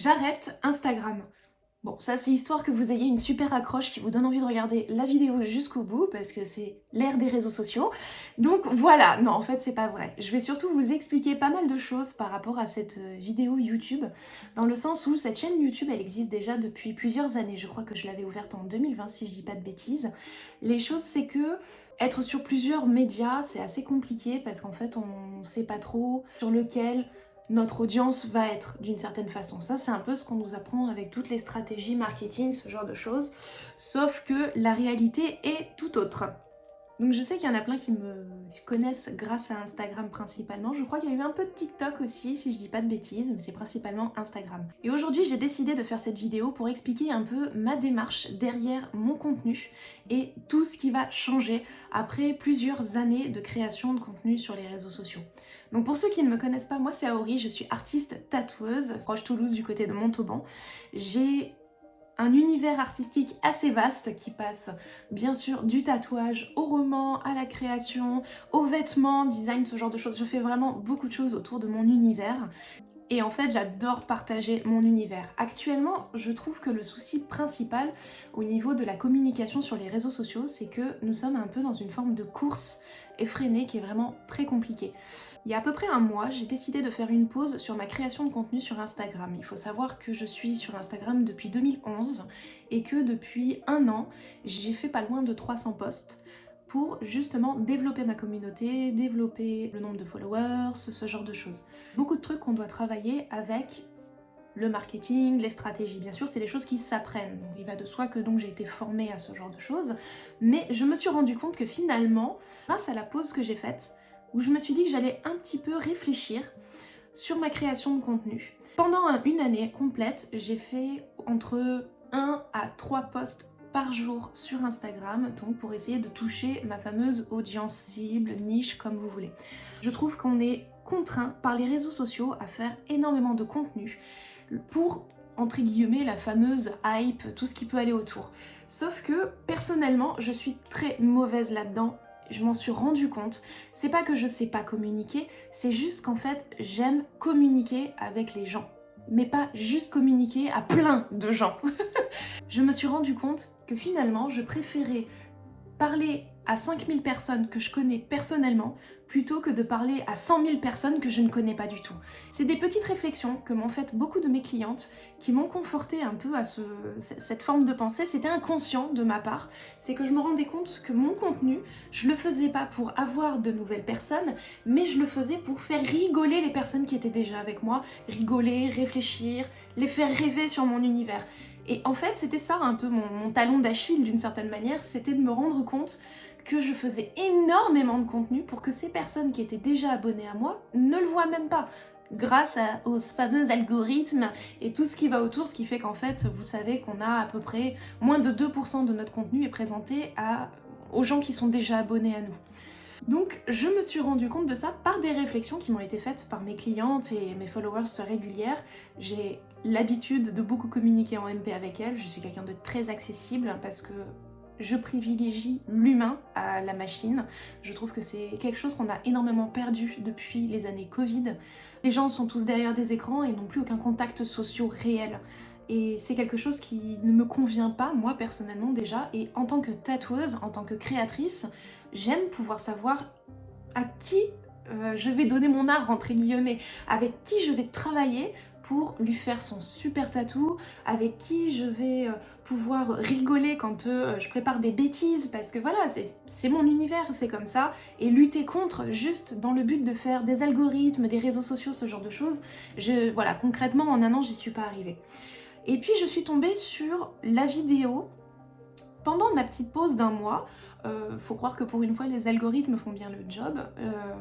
j'arrête Instagram. Bon, ça c'est histoire que vous ayez une super accroche qui vous donne envie de regarder la vidéo jusqu'au bout, parce que c'est l'ère des réseaux sociaux. Donc voilà, non en fait c'est pas vrai. Je vais surtout vous expliquer pas mal de choses par rapport à cette vidéo YouTube, dans le sens où cette chaîne YouTube elle existe déjà depuis plusieurs années. Je crois que je l'avais ouverte en 2020 si je dis pas de bêtises. Les choses c'est que être sur plusieurs médias c'est assez compliqué parce qu'en fait on sait pas trop sur lequel notre audience va être d'une certaine façon. Ça, c'est un peu ce qu'on nous apprend avec toutes les stratégies marketing, ce genre de choses. Sauf que la réalité est tout autre. Donc je sais qu'il y en a plein qui me connaissent grâce à Instagram principalement. Je crois qu'il y a eu un peu de TikTok aussi, si je dis pas de bêtises, mais c'est principalement Instagram. Et aujourd'hui, j'ai décidé de faire cette vidéo pour expliquer un peu ma démarche derrière mon contenu et tout ce qui va changer après plusieurs années de création de contenu sur les réseaux sociaux. Donc pour ceux qui ne me connaissent pas, moi c'est Aori, je suis artiste tatoueuse, proche Toulouse du côté de Montauban. J'ai un univers artistique assez vaste qui passe bien sûr du tatouage au roman, à la création, aux vêtements, design, ce genre de choses. Je fais vraiment beaucoup de choses autour de mon univers. Et en fait, j'adore partager mon univers. Actuellement, je trouve que le souci principal au niveau de la communication sur les réseaux sociaux, c'est que nous sommes un peu dans une forme de course effrénée qui est vraiment très compliquée. Il y a à peu près un mois, j'ai décidé de faire une pause sur ma création de contenu sur Instagram. Il faut savoir que je suis sur Instagram depuis 2011 et que depuis un an, j'ai fait pas loin de 300 posts pour justement développer ma communauté, développer le nombre de followers, ce genre de choses. Beaucoup de trucs qu'on doit travailler avec le marketing, les stratégies. Bien sûr, c'est des choses qui s'apprennent. Il va de soi que donc j'ai été formée à ce genre de choses. Mais je me suis rendu compte que finalement, grâce à la pause que j'ai faite, où je me suis dit que j'allais un petit peu réfléchir sur ma création de contenu. Pendant une année complète, j'ai fait entre 1 à 3 posts par jour sur Instagram, donc pour essayer de toucher ma fameuse audience cible, niche, comme vous voulez. Je trouve qu'on est contraint par les réseaux sociaux à faire énormément de contenu pour, entre guillemets, la fameuse hype, tout ce qui peut aller autour. Sauf que, personnellement, je suis très mauvaise là-dedans. Je m'en suis rendu compte. C'est pas que je sais pas communiquer, c'est juste qu'en fait, j'aime communiquer avec les gens. Mais pas juste communiquer à plein de gens. Je me suis rendu compte que finalement, je préférais parler à 5000 personnes que je connais personnellement plutôt que de parler à 100 000 personnes que je ne connais pas du tout. C'est des petites réflexions que m'ont faites beaucoup de mes clientes qui m'ont conforté un peu à cette forme de pensée. C'était inconscient de ma part, c'est que je me rendais compte que mon contenu, je le faisais pas pour avoir de nouvelles personnes, mais je le faisais pour faire rigoler les personnes qui étaient déjà avec moi, rigoler, réfléchir, les faire rêver sur mon univers. Et en fait, c'était ça un peu mon talon d'Achille d'une certaine manière, c'était de me rendre compte que je faisais énormément de contenu pour que ces personnes qui étaient déjà abonnées à moi ne le voient même pas. Grâce aux fameux algorithmes et tout ce qui va autour, ce qui fait qu'en fait, vous savez qu'on a à peu près moins de 2% de notre contenu est présenté aux gens qui sont déjà abonnés à nous. Donc je me suis rendu compte de ça par des réflexions qui m'ont été faites par mes clientes et mes followers régulières. J'ai l'habitude de beaucoup communiquer en MP avec elles, je suis quelqu'un de très accessible parce que je privilégie l'humain à la machine. Je trouve que c'est quelque chose qu'on a énormément perdu depuis les années Covid. Les gens sont tous derrière des écrans et n'ont plus aucun contact social réel. Et c'est quelque chose qui ne me convient pas, moi personnellement déjà, et en tant que tatoueuse, en tant que créatrice, j'aime pouvoir savoir à qui je vais donner mon art, entre guillemets, avec qui je vais travailler pour lui faire son super tatou, avec qui je vais pouvoir rigoler quand je prépare des bêtises, parce que voilà, c'est mon univers, c'est comme ça, et lutter contre juste dans le but de faire des algorithmes, des réseaux sociaux, ce genre de choses, voilà, concrètement, en un an, j'y suis pas arrivée. Et puis je suis tombée sur la vidéo pendant ma petite pause d'un mois. Faut croire que pour une fois les algorithmes font bien le job,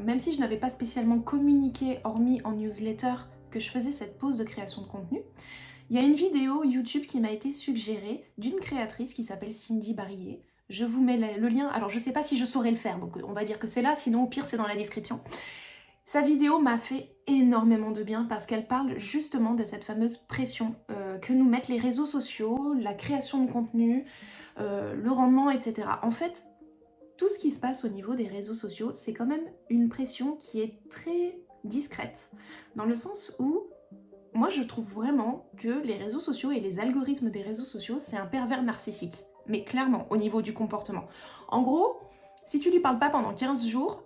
même si je n'avais pas spécialement communiqué, hormis en newsletter, que je faisais cette pause de création de contenu. Il y a une vidéo YouTube qui m'a été suggérée d'une créatrice qui s'appelle Cindy Barillet. Je vous mets le lien, alors je sais pas si je saurais le faire, donc on va dire que c'est là, sinon au pire c'est dans la description. Sa vidéo m'a fait énormément de bien parce qu'elle parle justement de cette fameuse pression que nous mettent les réseaux sociaux, la création de contenu, le rendement, etc. En fait, tout ce qui se passe au niveau des réseaux sociaux, c'est quand même une pression qui est très discrète, dans le sens où moi je trouve vraiment que les réseaux sociaux et les algorithmes des réseaux sociaux, c'est un pervers narcissique. Mais clairement, au niveau du comportement. En gros, si tu lui parles pas pendant 15 jours,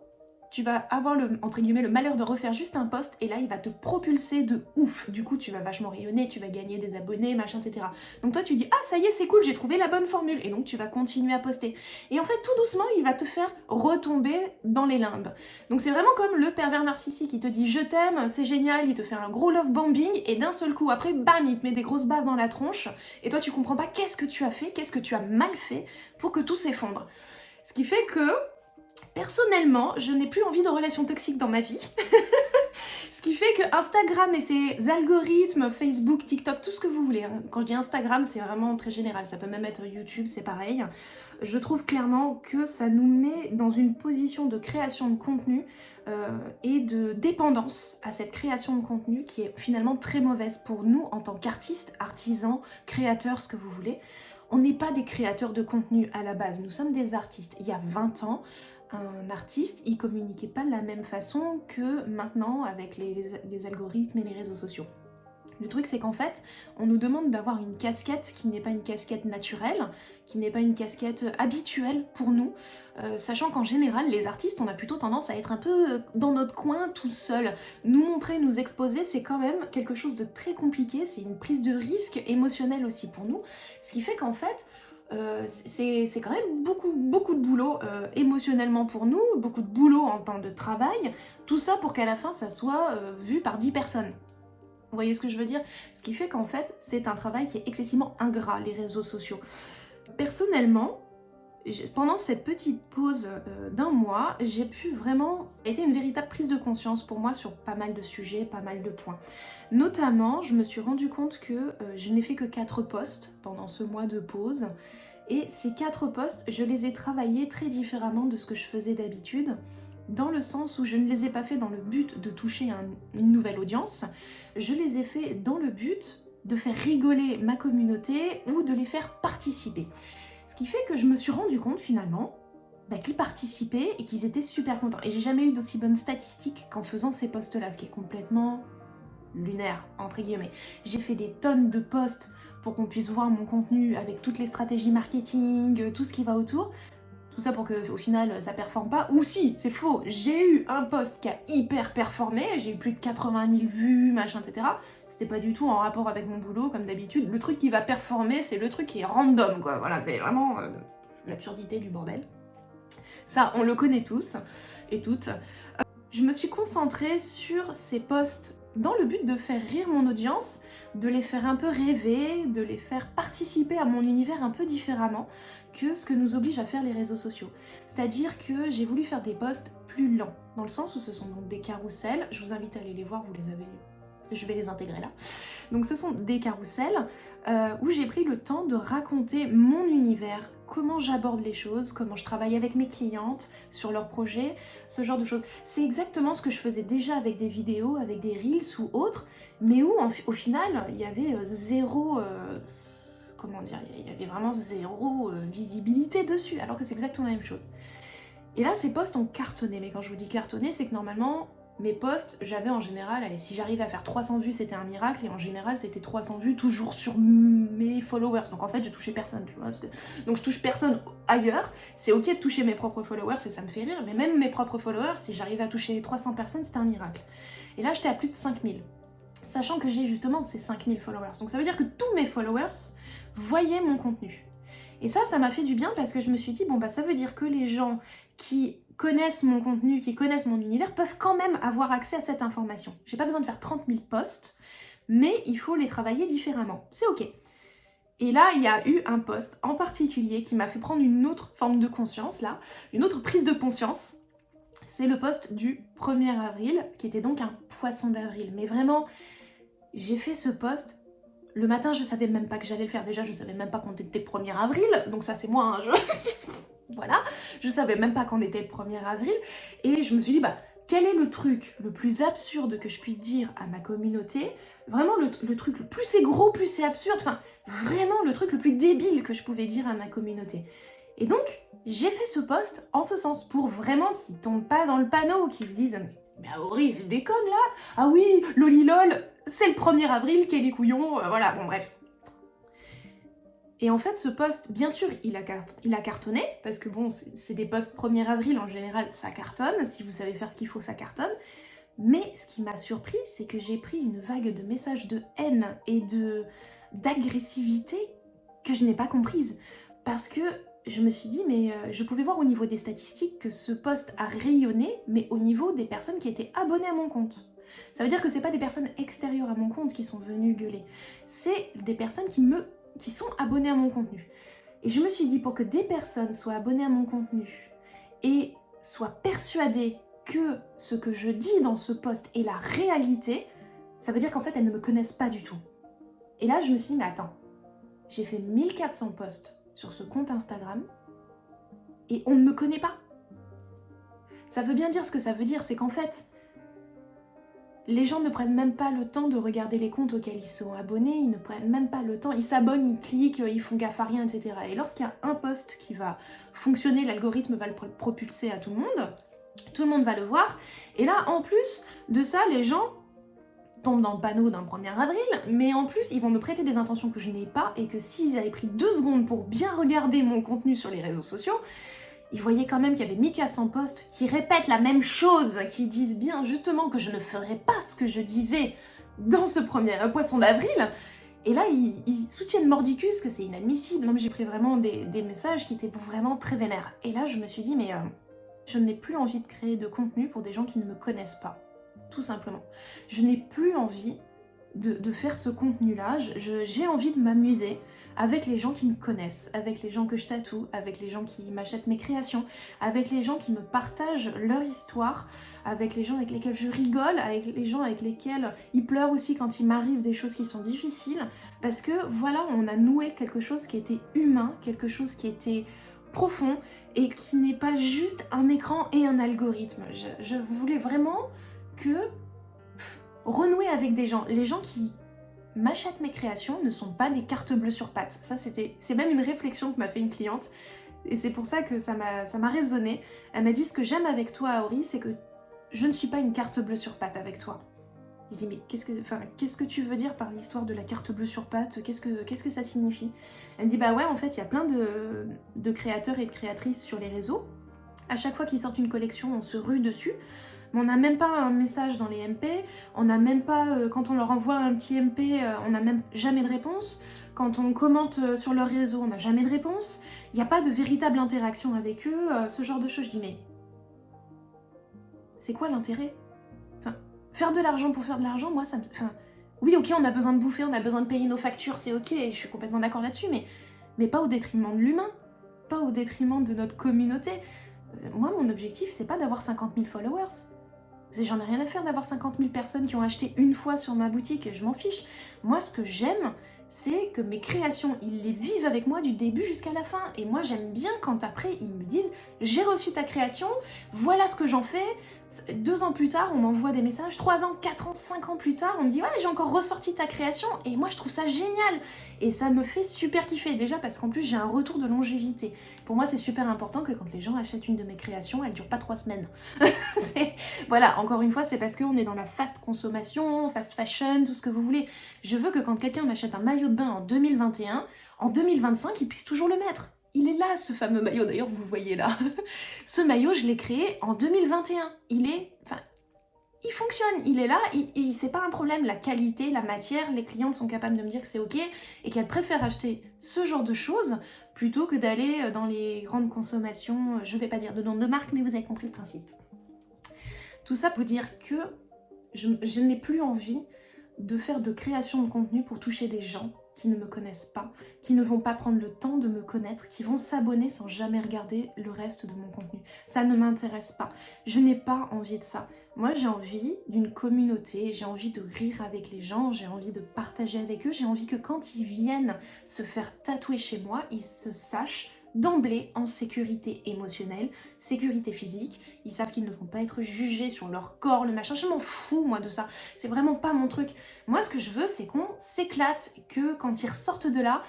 tu vas avoir entre guillemets, le malheur de refaire juste un post et là il va te propulser de ouf. Du coup tu vas vachement rayonner, tu vas gagner des abonnés, machin, etc. Donc toi tu dis ah ça y est c'est cool, j'ai trouvé la bonne formule et donc tu vas continuer à poster. Et en fait tout doucement il va te faire retomber dans les limbes. Donc c'est vraiment comme le pervers narcissique, il te dit je t'aime, c'est génial, il te fait un gros love bombing et d'un seul coup après bam il te met des grosses baves dans la tronche et toi tu comprends pas qu'est-ce que tu as fait, qu'est-ce que tu as mal fait pour que tout s'effondre. Ce qui fait que personnellement, je n'ai plus envie de relations toxiques dans ma vie. Ce qui fait que Instagram et ses algorithmes, Facebook, TikTok, tout ce que vous voulez. Quand je dis Instagram, c'est vraiment très général. Ça peut même être YouTube, c'est pareil. Je trouve clairement que ça nous met dans une position de création de contenu et de dépendance à cette création de contenu qui est finalement très mauvaise pour nous en tant qu'artistes, artisans, créateurs, ce que vous voulez. On n'est pas des créateurs de contenu à la base, nous sommes des artistes. Il y a 20 ans, un artiste, il communiquait pas de la même façon que maintenant avec les algorithmes et les réseaux sociaux. Le truc c'est qu'en fait, on nous demande d'avoir une casquette qui n'est pas une casquette naturelle, qui n'est pas une casquette habituelle pour nous, sachant qu'en général, les artistes, on a plutôt tendance à être un peu dans notre coin tout seul. Nous montrer, nous exposer, c'est quand même quelque chose de très compliqué, c'est une prise de risque émotionnelle aussi pour nous, ce qui fait qu'en fait, c'est quand même beaucoup de boulot émotionnellement pour nous, beaucoup de boulot en temps de travail, tout ça pour qu'à la fin ça soit vu par 10 personnes. Vous voyez ce que je veux dire? Ce qui fait qu'en fait, c'est un travail qui est excessivement ingrat, les réseaux sociaux. Personnellement, pendant cette petite pause d'un mois, j'ai pu vraiment... Ça a été une véritable prise de conscience pour moi sur pas mal de sujets, pas mal de points. Notamment, je me suis rendu compte que je n'ai fait que 4 posts pendant ce mois de pause. Et ces 4 posts, je les ai travaillés très différemment de ce que je faisais d'habitude, dans le sens où je ne les ai pas fait dans le but de toucher une nouvelle audience, je les ai fait dans le but de faire rigoler ma communauté ou de les faire participer. Ce qui fait que je me suis rendu compte finalement qu'ils participaient et qu'ils étaient super contents. Et j'ai jamais eu d'aussi bonnes statistiques qu'en faisant ces posts-là, ce qui est complètement lunaire, entre guillemets. J'ai fait des tonnes de posts pour qu'on puisse voir mon contenu avec toutes les stratégies marketing, tout ce qui va autour. Tout ça pour qu'au final ça performe pas. Ou si, c'est faux, j'ai eu un post qui a hyper performé, j'ai eu plus de 80 000 vues, machin, etc. C'était pas du tout en rapport avec mon boulot, comme d'habitude. Le truc qui va performer, c'est le truc qui est random, quoi. Voilà, c'est vraiment l'absurdité du bordel. Ça, on le connaît tous et toutes. Je me suis concentrée sur ces posts dans le but de faire rire mon audience, de les faire un peu rêver, de les faire participer à mon univers un peu différemment que ce que nous obligent à faire les réseaux sociaux. C'est-à-dire que j'ai voulu faire des posts plus lents, dans le sens où ce sont donc des carousels, je vous invite à aller les voir, vous les avez, je vais les intégrer là. Donc ce sont des carousels où j'ai pris le temps de raconter mon univers, comment j'aborde les choses, comment je travaille avec mes clientes, sur leurs projets, ce genre de choses. C'est exactement ce que je faisais déjà avec des vidéos, avec des reels ou autres, mais où au final il y avait zéro... comment dire, il y avait vraiment zéro visibilité dessus, alors que c'est exactement la même chose. Et là, ces posts ont cartonné, mais quand je vous dis cartonné, c'est que normalement, mes posts, j'avais en général, allez, si j'arrivais à faire 300 vues, c'était un miracle, et en général, c'était 300 vues toujours sur mes followers. Donc en fait, je touchais personne, tu vois. Donc je touche personne ailleurs, c'est ok de toucher mes propres followers, et ça me fait rire, mais même mes propres followers, si j'arrivais à toucher 300 personnes, c'était un miracle. Et là, j'étais à plus de 5000, sachant que j'ai justement ces 5000 followers. Donc ça veut dire que tous mes followers voyaient mon contenu. Et ça m'a fait du bien parce que je me suis dit, bon bah ça veut dire que les gens qui connaissent mon contenu, qui connaissent mon univers, peuvent quand même avoir accès à cette information. J'ai pas besoin de faire 30 000 posts, mais il faut les travailler différemment. C'est ok. Et là, il y a eu un post en particulier qui m'a fait prendre une autre forme de conscience, là, une autre prise de conscience. C'est le post du 1er avril, qui était donc un poisson d'avril. Mais vraiment, j'ai fait ce post... Le matin, je savais même pas que j'allais le faire. Déjà, je savais même pas qu'on était le 1er avril. Donc ça, c'est moi, hein, voilà. Je savais même pas qu'on était le 1er avril. Et je me suis dit, bah, quel est le truc le plus absurde que je puisse dire à ma communauté? Vraiment, le truc, plus c'est gros, plus c'est absurde. Enfin, vraiment, le truc le plus débile que je pouvais dire à ma communauté. Et donc, j'ai fait ce post en ce sens, pour vraiment qu'ils tombent pas dans le panneau, qu'ils se disent... Mais Aurélie, elle déconne là. Ah oui, lolilol, c'est le 1er avril, quel est couillon, voilà, bon bref. Et en fait, ce post, bien sûr, il a cartonné, parce que bon, c'est des posts 1er avril, en général, ça cartonne, si vous savez faire ce qu'il faut, ça cartonne. Mais ce qui m'a surpris, c'est que j'ai pris une vague de messages de haine et d'agressivité que je n'ai pas comprise. Parce que je me suis dit, mais je pouvais voir au niveau des statistiques que ce post a rayonné, mais au niveau des personnes qui étaient abonnées à mon compte. Ça veut dire que c'est pas des personnes extérieures à mon compte qui sont venues gueuler, c'est des personnes qui sont abonnées à mon contenu. Et je me suis dit, pour que des personnes soient abonnées à mon contenu et soient persuadées que ce que je dis dans ce post est la réalité, ça veut dire qu'en fait elles ne me connaissent pas du tout. Et là je me suis dit, mais attends, j'ai fait 1400 posts sur ce compte Instagram et on ne me connaît pas. Ça veut bien dire ce que ça veut dire, c'est qu'en fait, les gens ne prennent même pas le temps de regarder les comptes auxquels ils sont abonnés, ils ne prennent même pas le temps, ils s'abonnent, ils cliquent, ils font gaffe à rien, etc. Et lorsqu'il y a un post qui va fonctionner, l'algorithme va le propulser à tout le monde va le voir, et là, en plus de ça, les gens tombent dans le panneau d'un 1er avril, mais en plus, ils vont me prêter des intentions que je n'ai pas, et que s'ils avaient pris 2 secondes pour bien regarder mon contenu sur les réseaux sociaux, ils voyaient quand même qu'il y avait 1400 posts qui répètent la même chose, qui disent bien justement que je ne ferais pas ce que je disais dans ce premier poisson d'avril. Et là, ils soutiennent mordicus que c'est inadmissible. Non, mais j'ai pris vraiment des messages qui étaient vraiment très vénères. Et là, je me suis dit, mais je n'ai plus envie de créer de contenu pour des gens qui ne me connaissent pas. Tout simplement. Je n'ai plus envie de faire ce contenu-là. J'ai envie de m'amuser avec les gens qui me connaissent, avec les gens que je tatoue, avec les gens qui m'achètent mes créations, avec les gens qui me partagent leur histoire, avec les gens avec lesquels je rigole, avec les gens avec lesquels ils pleurent aussi quand il m'arrive des choses qui sont difficiles, parce que voilà, on a noué quelque chose qui était humain, quelque chose qui était profond et qui n'est pas juste un écran et un algorithme. Je voulais vraiment renouer avec des gens. Les gens qui m'achètent mes créations ne sont pas des cartes bleues sur pattes. Ça, c'est même une réflexion que m'a fait une cliente. Et c'est pour ça que ça m'a résonné. Elle m'a dit, ce que j'aime avec toi, Aori, c'est que je ne suis pas une carte bleue sur pattes avec toi. Je dis, mais qu'est-ce que tu veux dire par l'histoire de la carte bleue sur pattes? Qu'est-ce que ça signifie? Elle me dit, bah ouais, en fait, il y a plein de créateurs et de créatrices sur les réseaux. À chaque fois qu'ils sortent une collection, on se rue dessus. Mais on n'a même pas un message dans les MP, on n'a même pas, quand on leur envoie un petit MP, on n'a même jamais de réponse. Quand on commente sur leur réseau, on n'a jamais de réponse. Il n'y a pas de véritable interaction avec eux, ce genre de choses. Je dis, mais c'est quoi l'intérêt? Enfin, faire de l'argent pour faire de l'argent, moi, ça me... Enfin, oui, ok, on a besoin de bouffer, on a besoin de payer nos factures, c'est ok, je suis complètement d'accord là-dessus, mais pas au détriment de l'humain, pas au détriment de notre communauté. Moi, mon objectif, c'est pas d'avoir 50 000 followers. J'en ai rien à faire d'avoir 50 000 personnes qui ont acheté une fois sur ma boutique, je m'en fiche. Moi, ce que j'aime, c'est que mes créations, ils les vivent avec moi du début jusqu'à la fin. Et moi, j'aime bien quand après, ils me disent « J'ai reçu ta création, voilà ce que j'en fais ». 2 ans plus tard, on m'envoie des messages, 3 ans, 4 ans, 5 ans plus tard, on me dit « Ouais, j'ai encore ressorti ta création ». Et moi, je trouve ça génial. Et ça me fait super kiffer, déjà parce qu'en plus, j'ai un retour de longévité. Pour moi, c'est super important que quand les gens achètent une de mes créations, elle dure pas 3 semaines. Voilà, encore une fois, c'est parce qu'on est dans la fast consommation, fast fashion, tout ce que vous voulez. Je veux que quand quelqu'un m'achète un maillot de bain en 2021, en 2025, il puisse toujours le mettre. Il est là, ce fameux maillot, d'ailleurs, vous le voyez là. Ce maillot, je l'ai créé en 2021. Il fonctionne, il est là, c'est pas un problème. La qualité, la matière, les clientes sont capables de me dire que c'est ok et qu'elles préfèrent acheter ce genre de choses plutôt que d'aller dans les grandes consommations. Je vais pas dire de nom de marque, mais vous avez compris le principe. Tout ça pour dire que je n'ai plus envie de faire de création de contenu pour toucher des gens qui ne me connaissent pas, qui ne vont pas prendre le temps de me connaître, qui vont s'abonner sans jamais regarder le reste de mon contenu. Ça ne m'intéresse pas. Je n'ai pas envie de ça. Moi, j'ai envie d'une communauté, j'ai envie de rire avec les gens, j'ai envie de partager avec eux, j'ai envie que quand ils viennent se faire tatouer chez moi, ils se sachent d'emblée en sécurité émotionnelle, sécurité physique. Ils savent qu'ils ne vont pas être jugés sur leur corps, le machin. Je m'en fous, moi, de ça. C'est vraiment pas mon truc. Moi, ce que je veux, c'est qu'on s'éclate, que quand ils ressortent de là,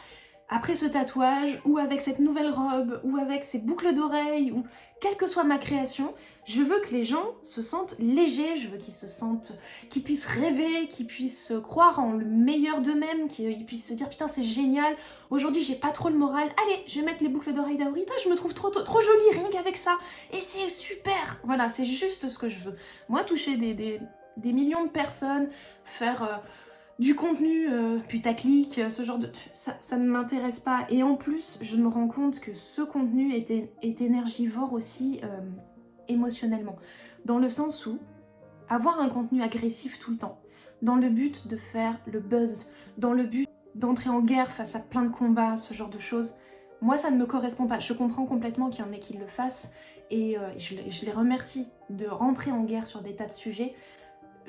après ce tatouage, ou avec cette nouvelle robe, ou avec ces boucles d'oreilles, ou quelle que soit ma création, je veux que les gens se sentent légers, je veux qu'ils se sentent, qu'ils puissent rêver, qu'ils puissent croire en le meilleur d'eux-mêmes, qu'ils puissent se dire putain c'est génial, aujourd'hui j'ai pas trop le moral, allez je vais mettre les boucles d'oreilles d'Aurita, je me trouve trop jolie rien qu'avec ça, et c'est super, voilà c'est juste ce que je veux. Moi toucher des millions de personnes, faire du contenu putaclic, ce genre de... Ça ne m'intéresse pas. Et en plus, je me rends compte que ce contenu est énergivore aussi émotionnellement. Dans le sens où avoir un contenu agressif tout le temps, dans le but de faire le buzz, dans le but d'entrer en guerre face à plein de combats, ce genre de choses, moi ça ne me correspond pas. Je comprends complètement qu'il y en ait qui le fassent et je les remercie de rentrer en guerre sur des tas de sujets.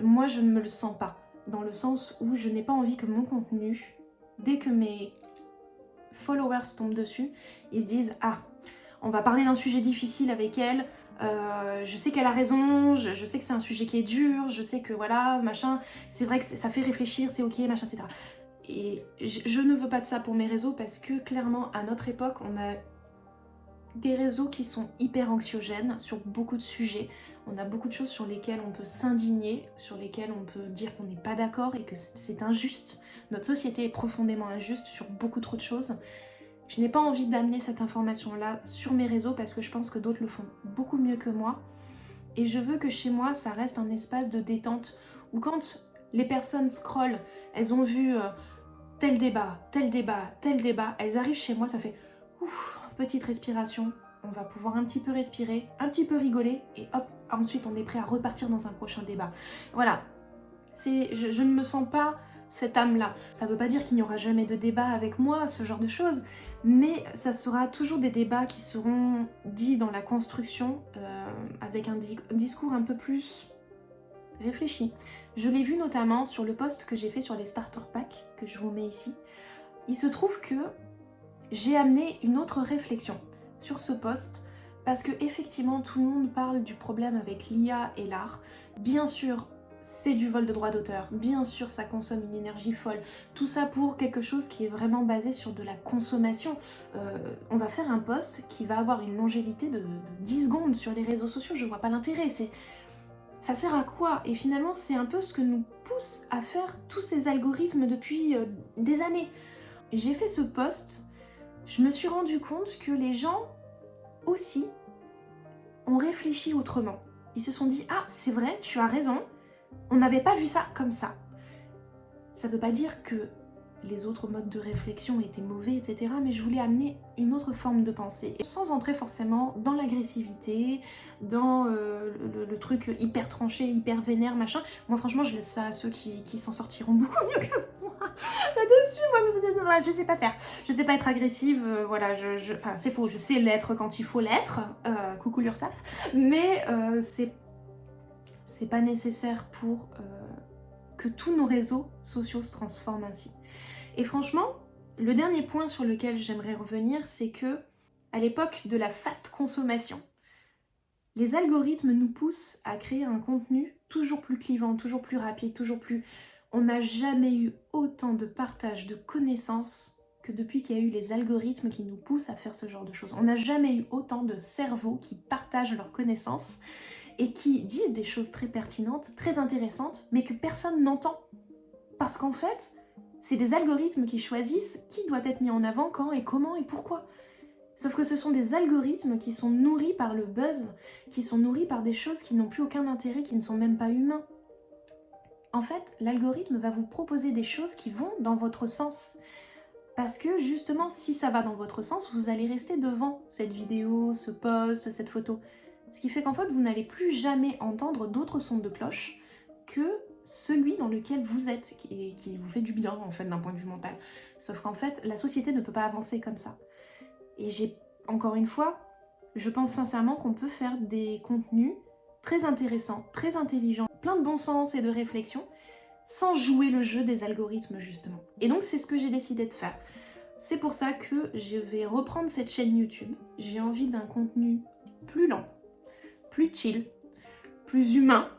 Moi je ne me le sens pas. Dans le sens où je n'ai pas envie que mon contenu, dès que mes followers tombent dessus, ils se disent « Ah, on va parler d'un sujet difficile avec elle, je sais qu'elle a raison, je sais que c'est un sujet qui est dur, je sais que voilà, machin, c'est vrai que ça fait réfléchir, c'est ok, machin, etc. » Et je ne veux pas de ça pour mes réseaux parce que clairement, à notre époque, on a des réseaux qui sont hyper anxiogènes sur beaucoup de sujets. On a beaucoup de choses sur lesquelles on peut s'indigner, sur lesquelles on peut dire qu'on n'est pas d'accord et que c'est injuste. Notre société est profondément injuste sur beaucoup trop de choses. Je n'ai pas envie d'amener cette information-là sur mes réseaux parce que je pense que d'autres le font beaucoup mieux que moi. Et je veux que chez moi, ça reste un espace de détente où quand les personnes scrollent, elles ont vu tel débat, tel débat, tel débat, elles arrivent chez moi, ça fait ouf, petite respiration, on va pouvoir un petit peu respirer, un petit peu rigoler, et hop, ensuite on est prêt à repartir dans un prochain débat. Voilà, je ne me sens pas cette âme-là. Ça veut pas dire qu'il n'y aura jamais de débat avec moi, ce genre de choses, mais ça sera toujours des débats qui seront dits dans la construction, avec un discours un peu plus réfléchi. Je l'ai vu notamment sur le post que j'ai fait sur les starter packs, que je vous mets ici. Il se trouve que j'ai amené une autre réflexion sur ce post parce que effectivement tout le monde parle du problème avec l'IA et l'art. Bien sûr, c'est du vol de droit d'auteur, bien sûr ça consomme une énergie folle, tout ça pour quelque chose qui est vraiment basé sur de la consommation. On va faire un post qui va avoir une longévité de 10 secondes sur les réseaux sociaux, je vois pas l'intérêt, ça sert à quoi? Et finalement c'est un peu ce que nous pousse à faire tous ces algorithmes depuis des années. J'ai fait ce post, je me suis rendu compte que les gens aussi ont réfléchi autrement. Ils se sont dit « Ah, c'est vrai, tu as raison, on n'avait pas vu ça comme ça. » Ça veut pas dire que les autres modes de réflexion étaient mauvais, etc. Mais je voulais amener une autre forme de pensée. Sans entrer forcément dans l'agressivité, dans le truc hyper tranché, hyper vénère, machin. Moi franchement, je laisse ça à ceux qui s'en sortiront beaucoup mieux que moi. Là-dessus, moi, je sais pas faire. Je sais pas être agressive, voilà, enfin c'est faux, je sais l'être quand il faut l'être. Coucou l'URSSAF. Mais c'est pas nécessaire pour que tous nos réseaux sociaux se transforment ainsi. Et franchement, le dernier point sur lequel j'aimerais revenir, c'est que à l'époque de la fast consommation, les algorithmes nous poussent à créer un contenu toujours plus clivant, toujours plus rapide, toujours plus... On n'a jamais eu autant de partage de connaissances que depuis qu'il y a eu les algorithmes qui nous poussent à faire ce genre de choses. On n'a jamais eu autant de cerveaux qui partagent leurs connaissances et qui disent des choses très pertinentes, très intéressantes, mais que personne n'entend. Parce qu'en fait, c'est des algorithmes qui choisissent qui doit être mis en avant, quand et comment et pourquoi. Sauf que ce sont des algorithmes qui sont nourris par le buzz, qui sont nourris par des choses qui n'ont plus aucun intérêt, qui ne sont même pas humains. En fait, l'algorithme va vous proposer des choses qui vont dans votre sens. Parce que justement, si ça va dans votre sens, vous allez rester devant cette vidéo, ce post, cette photo. Ce qui fait qu'en fait, vous n'allez plus jamais entendre d'autres sons de cloche que celui dans lequel vous êtes, qui vous fait du bien en fait d'un point de vue mental. Sauf qu'en fait, la société ne peut pas avancer comme ça. Et encore une fois, je pense sincèrement qu'on peut faire des contenus très intéressants, très intelligents, plein de bon sens et de réflexion, sans jouer le jeu des algorithmes justement. Et donc c'est ce que j'ai décidé de faire. C'est pour ça que je vais reprendre cette chaîne YouTube. J'ai envie d'un contenu plus lent, plus chill, plus humain,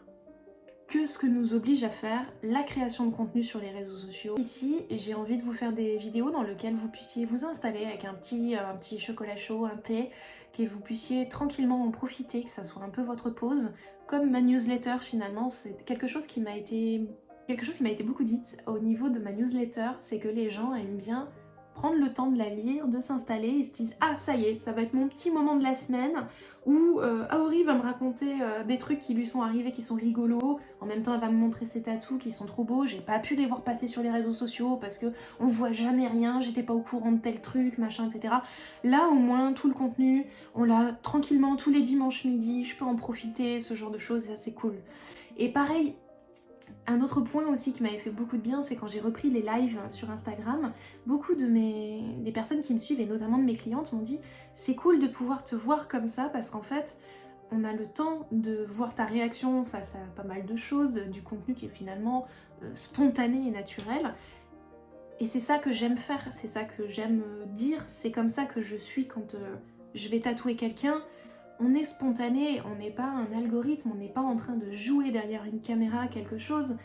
que ce que nous oblige à faire la création de contenu sur les réseaux sociaux. Ici, j'ai envie de vous faire des vidéos dans lesquelles vous puissiez vous installer avec un petit chocolat chaud, un thé, que vous puissiez tranquillement en profiter, que ça soit un peu votre pause. Comme ma newsletter finalement, c'est quelque chose qui m'a été beaucoup dit au niveau de ma newsletter, c'est que les gens aiment bien prendre le temps de la lire, de s'installer, ils se disent ah ça y est, ça va être mon petit moment de la semaine où Aori va me raconter des trucs qui lui sont arrivés, qui sont rigolos, en même temps elle va me montrer ses tatous qui sont trop beaux, j'ai pas pu les voir passer sur les réseaux sociaux parce que on voit jamais rien, j'étais pas au courant de tel truc, machin, etc. Là au moins tout le contenu, on l'a tranquillement tous les dimanches midi, je peux en profiter, ce genre de choses, c'est assez cool. Et pareil, un autre point aussi qui m'avait fait beaucoup de bien, c'est quand j'ai repris les lives sur Instagram, beaucoup des personnes qui me suivent, et notamment de mes clientes, m'ont dit « c'est cool de pouvoir te voir comme ça, parce qu'en fait, on a le temps de voir ta réaction face à pas mal de choses, du contenu qui est finalement spontané et naturel. Et c'est ça que j'aime faire, c'est ça que j'aime dire, c'est comme ça que je suis quand je vais tatouer quelqu'un. On est spontané, on n'est pas un algorithme, on n'est pas en train de jouer derrière une caméra quelque chose.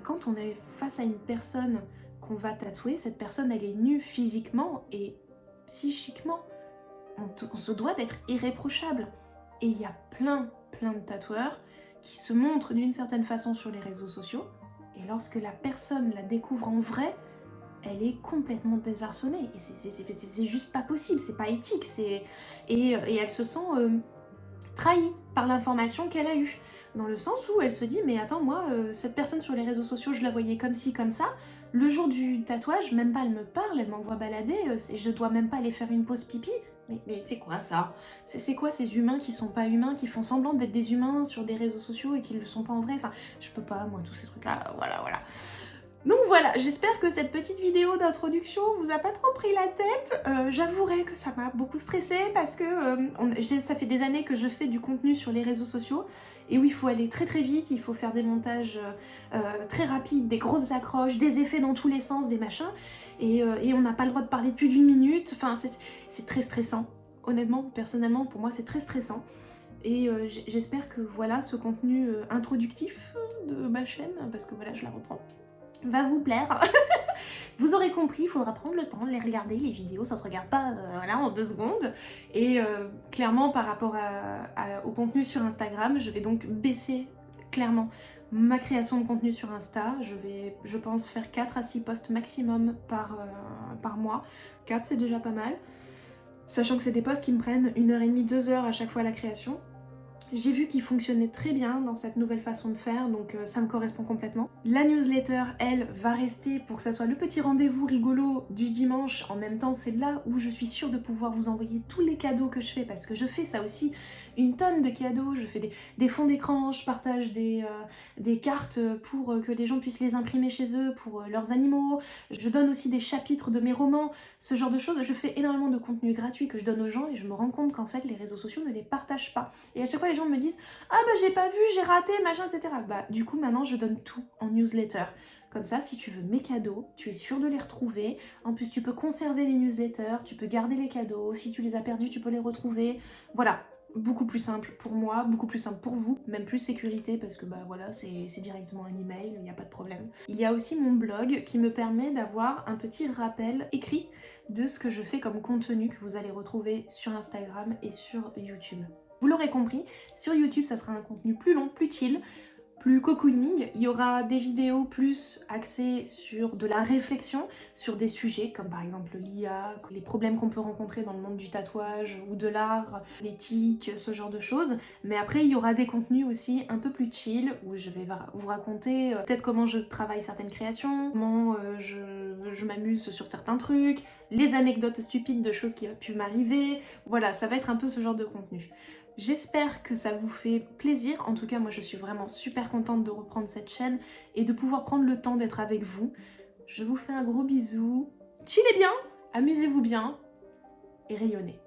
Quand on est face à une personne qu'on va tatouer, cette personne elle est nue physiquement et psychiquement. On se doit d'être irréprochable. Et il y a plein de tatoueurs qui se montrent d'une certaine façon sur les réseaux sociaux, et lorsque la personne la découvre en vrai, elle est complètement désarçonnée, et c'est juste pas possible, c'est pas éthique, et elle se sent trahie par l'information qu'elle a eue, dans le sens où elle se dit mais attends moi, cette personne sur les réseaux sociaux je la voyais comme ci, comme ça, le jour du tatouage, même pas elle me parle, elle m'envoie balader, je dois même pas aller faire une pause pipi, mais c'est quoi ça? C'est quoi ces humains qui sont pas humains, qui font semblant d'être des humains sur des réseaux sociaux et qui le sont pas en vrai, enfin je peux pas moi tous ces trucs là, voilà. Donc voilà, j'espère que cette petite vidéo d'introduction vous a pas trop pris la tête. J'avouerai que ça m'a beaucoup stressée parce que ça fait des années que je fais du contenu sur les réseaux sociaux et où il faut aller très vite, il faut faire des montages très rapides, des grosses accroches, des effets dans tous les sens, des machins, et on n'a pas le droit de parler plus d'une minute, enfin c'est très stressant. Honnêtement, personnellement, pour moi c'est très stressant. Et j'espère que voilà, ce contenu introductif de ma chaîne, parce que voilà, je la reprends, va vous plaire. Vous aurez compris, il faudra prendre le temps de les regarder, les vidéos, ça se regarde pas voilà, en 2 secondes. Et clairement, par rapport au contenu sur Instagram, je vais donc baisser clairement ma création de contenu sur Insta. Je vais, je pense, faire 4 à 6 posts maximum par mois. 4, c'est déjà pas mal. Sachant que c'est des posts qui me prennent 1h30, 2 heures à chaque fois la création. J'ai vu qu'il fonctionnait très bien dans cette nouvelle façon de faire, donc ça me correspond complètement. La newsletter, elle, va rester pour que ça soit le petit rendez-vous rigolo du dimanche. En même temps, c'est là où je suis sûre de pouvoir vous envoyer tous les cadeaux que je fais, parce que je fais ça aussi, une tonne de cadeaux. Je fais des fonds d'écran, je partage des cartes pour que les gens puissent les imprimer chez eux pour leurs animaux. Je donne aussi des chapitres de mes romans, ce genre de choses. Je fais énormément de contenu gratuit que je donne aux gens et je me rends compte qu'en fait, les réseaux sociaux ne les partagent pas. Et à chaque fois, les gens me disent « Ah bah j'ai pas vu, j'ai raté, machin, etc. » Bah du coup maintenant je donne tout en newsletter. Comme ça, si tu veux mes cadeaux, tu es sûr de les retrouver. En plus, tu peux conserver les newsletters, tu peux garder les cadeaux. Si tu les as perdus, tu peux les retrouver. Voilà, beaucoup plus simple pour moi, beaucoup plus simple pour vous, même plus sécurité parce que bah voilà, c'est directement un email, il n'y a pas de problème. Il y a aussi mon blog qui me permet d'avoir un petit rappel écrit de ce que je fais comme contenu que vous allez retrouver sur Instagram et sur YouTube. Vous l'aurez compris, sur YouTube ça sera un contenu plus long, plus chill, plus cocooning. Il y aura des vidéos plus axées sur de la réflexion, sur des sujets comme par exemple l'IA, les problèmes qu'on peut rencontrer dans le monde du tatouage ou de l'art, l'éthique, ce genre de choses. Mais après il y aura des contenus aussi un peu plus chill où je vais vous raconter peut-être comment je travaille certaines créations, comment je m'amuse sur certains trucs, les anecdotes stupides de choses qui ont pu m'arriver. Voilà, ça va être un peu ce genre de contenu. J'espère que ça vous fait plaisir. En tout cas, moi je suis vraiment super contente de reprendre cette chaîne et de pouvoir prendre le temps d'être avec vous. Je vous fais un gros bisou. Chillez bien, amusez-vous bien et rayonnez.